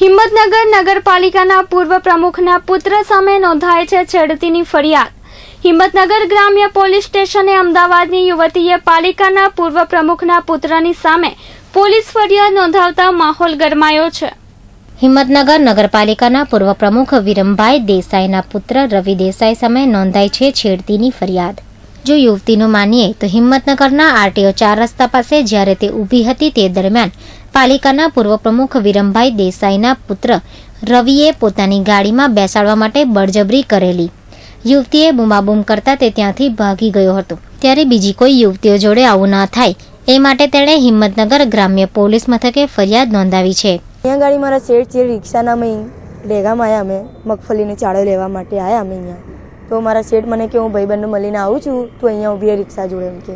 હિંમતનગર નગરપાલિકાના પૂર્વ પ્રમુખના પુત્ર સામે નોંધાય છે છેડતીની ફરિયાદ। હિંમતનગર ગ્રામ્ય પોલીસ સ્ટેશને અમદાવાદની યુવતીએ પાલિકાના પૂર્વ પ્રમુખના પુત્રની સામે પોલીસ ફરિયાદ નોંધાવતા માહોલ ગરમાયો છે। હિંમતનગર નગરપાલિકાના પૂર્વ પ્રમુખ વિરમભાઈ દેસાઈના પુત્ર રવિ દેસાઈ સામે નોંધાઈ છે છેડતીની ફરિયાદ। જો યુવતીનું માનીએ તો હિંમતનગરના આરટીઓ 4 રસ્તા પાસે જ્યારે તે ઊભી હતી તે દરમિયાન પાલિકાના પૂર્વ પ્રમુખ વિરમભાઈ દેસાઈના પુત્ર રવિએ પોતાની ગાડીમાં બેસાડવા માટે બળજબરી કરેલી। યુવતીએ બૂમાબૂમ કરતા તે ત્યાંથી ભાગી ગયો હતો। ત્યારે બીજી કોઈ યુવતીઓ જોડે આવું ન થાય એ માટે તેણે હિંમતનગર ગ્રામ્ય પોલીસ મથકે ફરિયાદ નોંધાવી છે। અહીંયા ગાડી મારા શેઠ છે રિક્ષાના મેં ડેગામાં આવ્યા અમે મગફળીનો ચાળો લેવા માટે આવ્યા અમે અહીંયા। તો મારા શેઠ મને કે હું ભાઈબંધને મળીને આવું છું, તું અહીંયા ઊભી રહે રિક્ષા જોડે એમ કે।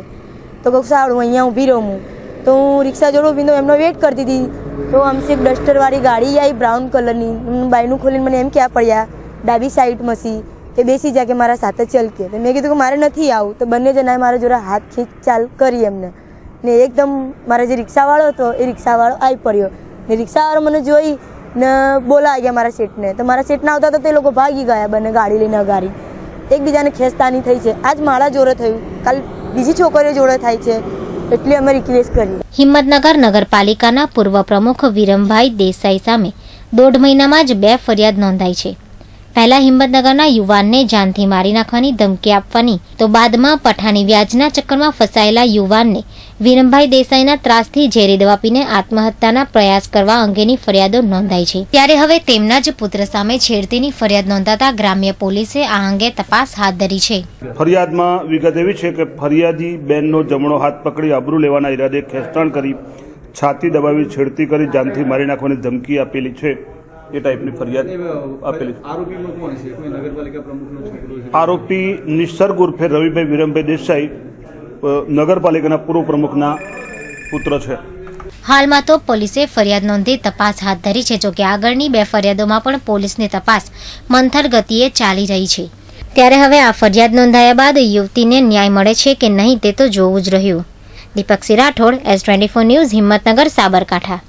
તો કહું સારું અહીંયા ઊભી રહું હું। તો હું રિક્ષા જોડે ઊભી એમનો વેઇટ કરતી હતી। તો આમથી એક ડસ્ટરવાળી ગાડી આવી બ્રાઉન કલરની, બાયનું ખોલીને મને એમ ક્યાં પડ્યા ડાબી સાઈડ મસી કે બેસી જા કે મારા સાથે ચલ કે। તો મેં કીધું કે મારે નથી આવું। તો બંને જણાએ મારા જોડે હાથ ખીચ ચાલ કરી એમને ને એકદમ મારા જે રિક્ષાવાળો હતો એ રિક્ષાવાળો આવી પડ્યો ને રિક્ષાવાળો મને જોઈ ને બોલાવી ગયા મારા શેઠને। તો મારા શેઠ ના આવતા તો તે લોકો ભાગી ગયા બંને ગાડી લઈને અગાડી, એકબીજાને ખેંચતાની થઈ છે। આજ મારા જોડે થયું, કાલ બીજી છોકરીઓ જોડે થાય છે, એટલે અમે રિક્વેસ્ટ કરી। હિંમતનગર નગરપાલિકાના પૂર્વ પ્રમુખ વિરમભાઈ દેસાઈ સામે 1.5 મહિનામાં જ 2 ફરિયાદ નોંધાઈ છે। પહેલા હિંમતનગરના યુવાનને જાનથી મારી નાખવાની ધમકી આપવાની, તો બાદમાં પઠાણી વ્યાજના ચક્કરમાં ફસાયેલા યુવાનને વિરમભાઈ દેસાઈના ત્રાસથી ઝેરી દવા પીને આત્મહત્યાના પ્રયાસ કરવા અંગેની ફરિયાદો નોંધાઈ છે। ત્યારે હવે તેમના જ પુત્ર સામે છેડતીની ફરિયાદ નોંધાતા ગ્રામ્ય પોલીસે આ અંગે તપાસ હાથ ધરી છે। ફરિયાદમાં વિગત એવી છે કે ફરિયાદી બેનનો જમણો હાથ પકડી આબરૂ લેવાના ઈરાદે ખેંચતાણ કરી, છાતી દબાવી છેડતી કરી જાનથી મારી નાખવાની ધમકી આપેલી છે। એ ટાઈપની ફરિયાદ આપેલી છે। આરોપી નિસર્ગ ઉર્ફે રવિભાઈ વિરમભાઈ દેસાઈ નગરપાલિકાના પૂર્વ પ્રમુખના પુત્ર છે। હાલમાં તો પોલીસે ફરિયાદ નોંધી તપાસ હાથ ધરી છે। જોકે આગળની 2 ફરિયાદોમાં પણ પોલીસની તપાસ મંથર ગતિએ ચાલી રહી છે। ત્યારે હવે આ ફરિયાદ નોંધાયા બાદ યુવતીને ન્યાય મળે છે કે નહીં તે તો જોવું જ રહ્યું। દીપક સિંહ રાઠોડ, S24 ન્યૂઝ, હિંમતનગર, સાબરકાંઠા।